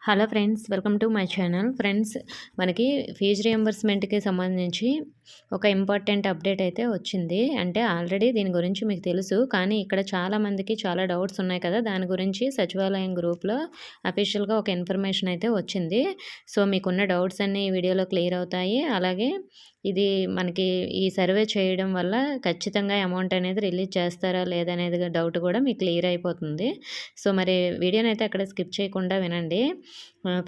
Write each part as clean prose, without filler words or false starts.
Hello friends, welcome to my channel. Friends, మనకి fee రియంబర్స్మెంట్కి సంబంధించి ఒక ఇంపార్టెంట్ అప్డేట్ అయితే వచ్చింది. అంటే ఆల్రెడీ దీని గురించి మీకు తెలుసు, కానీ ఇక్కడ చాలామందికి చాలా డౌట్స్ ఉన్నాయి కదా, దాని గురించి సచివాలయం గ్రూప్లో అఫీషియల్గా ఒక ఇన్ఫర్మేషన్ అయితే వచ్చింది. సో మీకున్న డౌట్స్ అన్నీ ఈ వీడియోలో క్లియర్ అవుతాయి. అలాగే ఇది మనకి ఈ సర్వే చేయడం వల్ల ఖచ్చితంగా అమౌంట్ అనేది రిలీజ్ చేస్తారా లేదనేది డౌట్ కూడా మీకు క్లియర్ అయిపోతుంది. సో మరి వీడియోనైతే అక్కడ స్కిప్ చేయకుండా వినండి.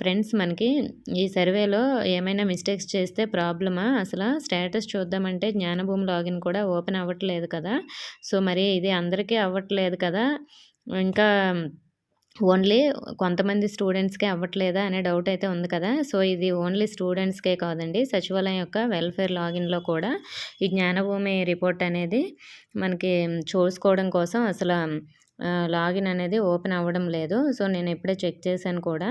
ఫ్రెండ్స్, మనకి ఈ సర్వేలో ఏమైనా మిస్టేక్స్ చేస్తే ప్రాబ్లమా? అసలు స్టేటస్ చూద్దామంటే జ్ఞానభూమి లాగిన్ కూడా ఓపెన్ అవ్వట్లేదు కదా. సో మరి ఇది అందరికీ అవ్వట్లేదు కదా, ఇంకా ఓన్లీ కొంతమంది స్టూడెంట్స్కే అవ్వట్లేదా అనే డౌట్ అయితే ఉంది కదా. సో ఇది ఓన్లీ స్టూడెంట్స్కే కాదండి, సచివాలయం యొక్క వెల్ఫేర్ లాగిన్లో కూడా ఈ జ్ఞానభూమి రిపోర్ట్ అనేది మనకి చూసుకోవడం కోసం అసలు లాగిన్ అనేది ఓపెన్ అవ్వడం లేదు. సో నేను ఇప్పుడే చెక్ చేశాను కూడా.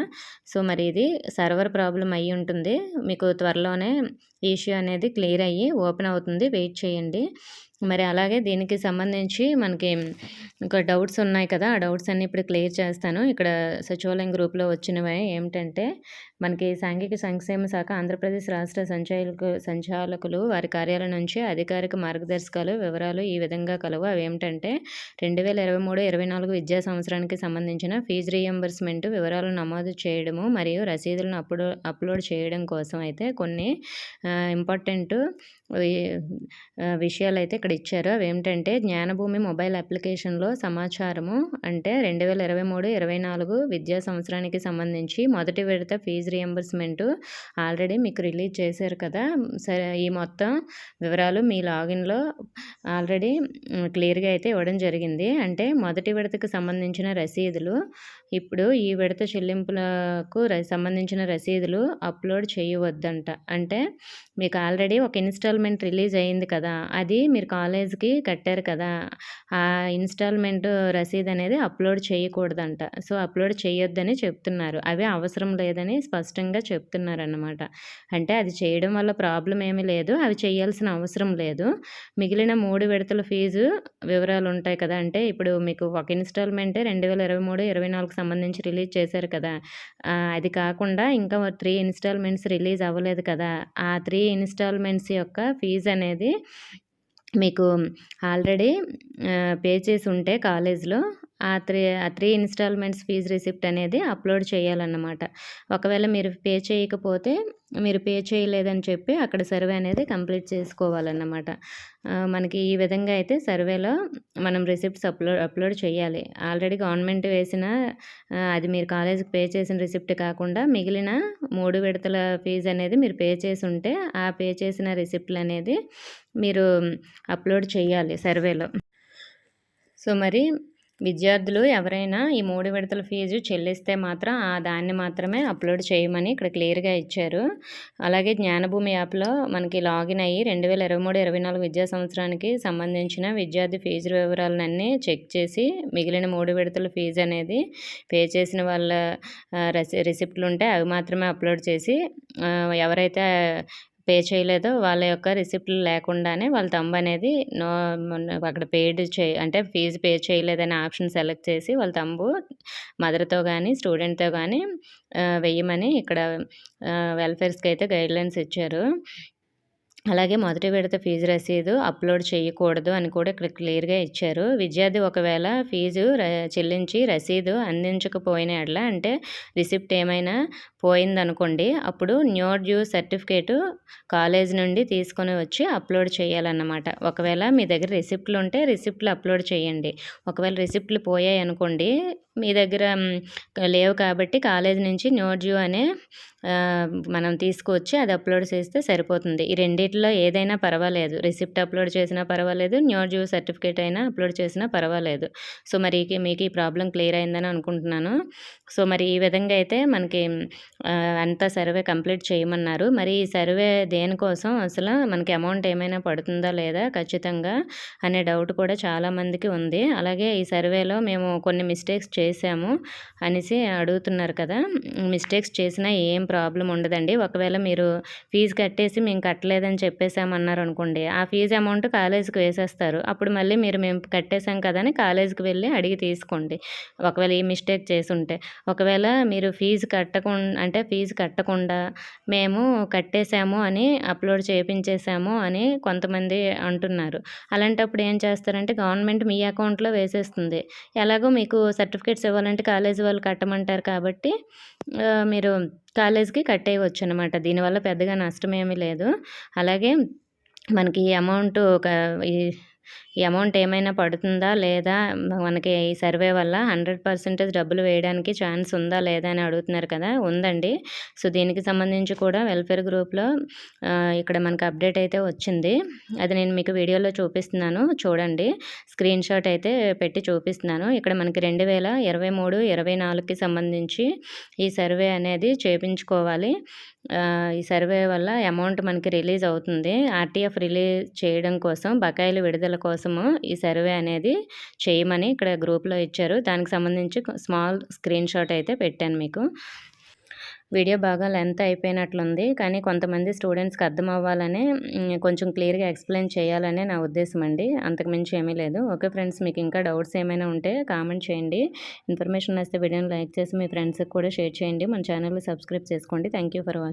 సో మరి ఇది సర్వర్ ప్రాబ్లం అయ్యి ఉంటుంది. మీకు త్వరలోనే ఇష్యూ అనేది క్లియర్ అయ్యి ఓపెన్ అవుతుంది, వెయిట్ చేయండి. మరి అలాగే దీనికి సంబంధించి మనకి ఇంకా డౌట్స్ ఉన్నాయి కదా, ఆ డౌట్స్ అన్నీ ఇప్పుడు క్లియర్ చేస్తాను. ఇక్కడ సచివాలయం గ్రూప్లో వచ్చినవి ఏమిటంటే, మనకి సాంఘిక సంక్షేమ శాఖ ఆంధ్రప్రదేశ్ రాష్ట్ర సంచాలకులు వారి కార్యాలయం నుంచి అధికారిక మార్గదర్శకాలు వివరాలు ఈ విధంగా కలవు. అవి ఏమిటంటే 2023-24 విద్యా సంవత్సరానికి సంబంధించిన ఫీజు రియంబర్స్మెంట్ వివరాలను నమోదు చేయడము మరియు రసీదులను అప్లోడ్ చేయడం కోసం అయితే కొన్ని ఇంపార్టెంట్ విషయాలు అయితే ఇక్కడ ఇచ్చారు. అవి ఏమిటంటే, జ్ఞానభూమి మొబైల్ అప్లికేషన్లో సమాచారము అంటే 2023-24 విద్యా సంవత్సరానికి సంబంధించి మొదటి విడత ఫీజు రియంబర్స్మెంట్ ఆల్రెడీ మీకు రిలీజ్ చేశారు కదా. సరే, ఈ మొత్తం వివరాలు మీ లాగిన్లో ఆల్రెడీ క్లియర్గా అయితే ఇవ్వడం జరిగింది. అంటే మొదటి విడతకు సంబంధించిన రసీదులు ఇప్పుడు ఈ విడత చెల్లింపులకు సంబంధించిన రసీదులు అప్లోడ్ చేయవద్దంట. అంటే మీకు ఆల్రెడీ ఒక ఇన్స్టాల్మెంట్ రిలీజ్ అయింది కదా, అది మీరు కాలేజ్కి కట్టారు కదా, ఆ ఇన్స్టాల్మెంట్ రసీదు అనేది అప్లోడ్ చేయకూడదంట. సో అప్లోడ్ చేయొద్దని చెప్తున్నారు. అవి అవసరం లేదని స్పష్టంగా చెప్తున్నారన్నమాట. అంటే అది చేయడం వల్ల ప్రాబ్లం ఏమీ లేదు, అవి చేయాల్సిన అవసరం లేదు. మిగిలిన 3 విడతల ఫీజు వివరాలు ఉంటాయి కదా, అంటే ఇప్పుడు మీకు ఒక ఇన్స్టాల్మెంటే 2023-24 సంబంధించి రిలీజ్ చేశారు కదా, అది కాకుండా ఇంకా 3 ఇన్స్టాల్మెంట్స్ రిలీజ్ అవ్వలేదు కదా, ఆ 3 ఇన్స్టాల్మెంట్స్ యొక్క ఫీజు అనేది మీకు ఆల్రెడీ పే చేసి ఉంటే కాలేజ్లో ఆ త్రీ ఇన్స్టాల్మెంట్స్ ఫీజు రిసిప్ట్ అనేది అప్లోడ్ చేయాలన్నమాట. ఒకవేళ మీరు పే చేయకపోతే మీరు పే చేయలేదని చెప్పి అక్కడ సర్వే అనేది కంప్లీట్ చేసుకోవాలన్నమాట. మనకి ఈ విధంగా అయితే సర్వేలో మనం రిసిప్ట్స్ అప్లోడ్ చేయాలి. ఆల్రెడీ గవర్నమెంట్ వేసిన అది మీరు కాలేజీకి పే చేసిన రిసిప్ట్ కాకుండా మిగిలిన 3 విడతల ఫీజు అనేది మీరు పే చేసి ఉంటే ఆ పే చేసిన రిసిప్ట్లు అనేది మీరు అప్లోడ్ చేయాలి సర్వేలో. సో మరి విద్యార్థులు ఎవరైనా ఈ 3 విడతల ఫీజు చెల్లిస్తే మాత్రం దాన్ని మాత్రమే అప్లోడ్ చేయమని ఇక్కడ క్లియర్గా ఇచ్చారు. అలాగే జ్ఞానభూమి యాప్లో మనకి లాగిన్ అయ్యి 2023-24 విద్యా సంవత్సరానికి సంబంధించిన విద్యార్థి ఫీజు వివరాలన్నీ చెక్ చేసి మిగిలిన 3 విడతల ఫీజు అనేది పే చేసిన వాళ్ళ రిసిప్ట్లు ఉంటే అవి మాత్రమే అప్లోడ్ చేసి, ఎవరైతే పే చేయలేదో వాళ్ళ యొక్క రిసిప్ట్లు లేకుండానే వాళ్ళ థంబ్ అనేది అక్కడ అంటే ఫీజు పే చేయలేదనే ఆప్షన్ సెలెక్ట్ చేసి వాళ్ళ థంబు మదర్తో కానీ స్టూడెంట్తో కానీ వెయ్యమని ఇక్కడ వెల్ఫేర్స్కి అయితే గైడ్లైన్స్ ఇచ్చారు. అలాగే మొదటి విడత ఫీజు రసీదు అప్లోడ్ చేయకూడదు అని కూడా ఇక్కడ క్లియర్గా ఇచ్చారు. విద్యార్థి ఒకవేళ ఫీజు చెల్లించి రసీదు అందించకపోయిన ఎడల, అంటే రిసిప్ట్ ఏమైనా పోయిందనుకోండి, అప్పుడు న్యూ డ్యూ సర్టిఫికేటు కాలేజ్ నుండి తీసుకొని వచ్చి అప్లోడ్ చేయాలన్నమాట. ఒకవేళ మీ దగ్గర రిసిప్ట్లు ఉంటే రిసిప్ట్లు అప్లోడ్ చేయండి. ఒకవేళ రిసిప్ట్లు పోయాయి అనుకోండి, మీ దగ్గర లేవు కాబట్టి కాలేజ్ నుంచి న్యూ డ్యూ అనే మనం తీసుకొచ్చి అది అప్లోడ్ చేస్తే సరిపోతుంది. ఈ రెండిట్లో ఏదైనా పర్వాలేదు, రిసిప్ట్ అప్లోడ్ చేసినా పర్వాలేదు, న్యూ డ్యూ సర్టిఫికేట్ అయినా అప్లోడ్ చేసినా పర్వాలేదు. సో మరి మీకు ఈ ప్రాబ్లం క్లియర్ అయిందని అనుకుంటున్నాను. సో మరి ఈ విధంగా అయితే మనకి అంతా సర్వే కంప్లీట్ చేయమన్నారు. మరి ఈ సర్వే దేనికోసం, అసలు మనకి అమౌంట్ ఏమైనా పడుతుందా లేదా ఖచ్చితంగా అనే డౌట్ కూడా చాలామందికి ఉంది. అలాగే ఈ సర్వేలో మేము కొన్ని మిస్టేక్స్ చేశాము అనేసి అడుగుతున్నారు కదా. మిస్టేక్స్ చేసినా ఏం ప్రాబ్లం ఉండదండి. ఒకవేళ మీరు ఫీజు కట్టేసి మేము కట్టలేదని చెప్పేసామన్నారనుకోండి, ఆ ఫీజు అమౌంట్ కాలేజీకి వేసేస్తారు. అప్పుడు మళ్ళీ మేము కట్టేసాం కదా అని కాలేజీకి వెళ్ళి అడిగి తీసుకోండి, ఒకవేళ ఈ మిస్టేక్ చేసుంటే. ఒకవేళ మీరు ఫీజు కట్టకుండా మేము కట్టేసాము అని అప్లోడ్ చేపించేసాము అని కొంతమంది అంటున్నారు. అలాంటప్పుడు ఏం చేస్తారంటే గవర్నమెంట్ మీ అకౌంట్లో వేసేస్తుంది. ఎలాగో మీకు సర్టిఫికేట్స్ ఇవ్వాలంటే కాలేజీ వాళ్ళు కట్టమంటారు కాబట్టి మీరు కాలేజీకి కట్టేయవచ్చనమాట. దీనివల్ల పెద్దగా నష్టమేమీ లేదు. అలాగే మనకి ఈ అమౌంట్ ఈ అమౌంట్ ఏమైనా పడుతుందా లేదా, మనకి ఈ సర్వే వల్ల 100% డబ్బులు వేయడానికి ఛాన్స్ ఉందా లేదా అని అడుగుతున్నారు కదా. ఉందండి. సో దీనికి సంబంధించి కూడా వెల్ఫేర్ గ్రూప్లో ఇక్కడ మనకు అప్డేట్ అయితే వచ్చింది. అది నేను మీకు వీడియోలో చూపిస్తున్నాను, చూడండి. స్క్రీన్ షాట్ అయితే పెట్టి చూపిస్తున్నాను. ఇక్కడ మనకి 2023, 24కి సంబంధించి ఈ సర్వే అనేది చేయించుకోవాలి. ఈ సర్వే వల్ల అమౌంట్ మనకి రిలీజ్ అవుతుంది. ఆర్టీఎఫ్ రిలీజ్ చేయడం కోసం, బకాయిలు విడుదల కోసము ఈ సర్వే అనేది చేయమని ఇక్కడ గ్రూప్లో ఇచ్చారు. దానికి సంబంధించి స్మాల్ స్క్రీన్ షాట్ అయితే పెట్టాను మీకు. వీడియో బాగా లెంత్ అయిపోయినట్లుంది, కానీ కొంతమంది స్టూడెంట్స్కి అర్థం అవ్వాలని కొంచెం క్లియర్గా ఎక్స్ప్లెయిన్ చేయాలనే నా ఉద్దేశం అండి. అంతకుమించి ఏమీ లేదు. ఓకే ఫ్రెండ్స్, మీకు ఇంకా డౌట్స్ ఏమైనా ఉంటే కామెంట్ చేయండి. ఇన్ఫర్మేషన్ నచ్చితే వీడియోని లైక్ చేసి మీ ఫ్రెండ్స్కి కూడా షేర్ చేయండి. మన ఛానల్ని సబ్స్క్రైబ్ చేసుకోండి. Thank you for watching.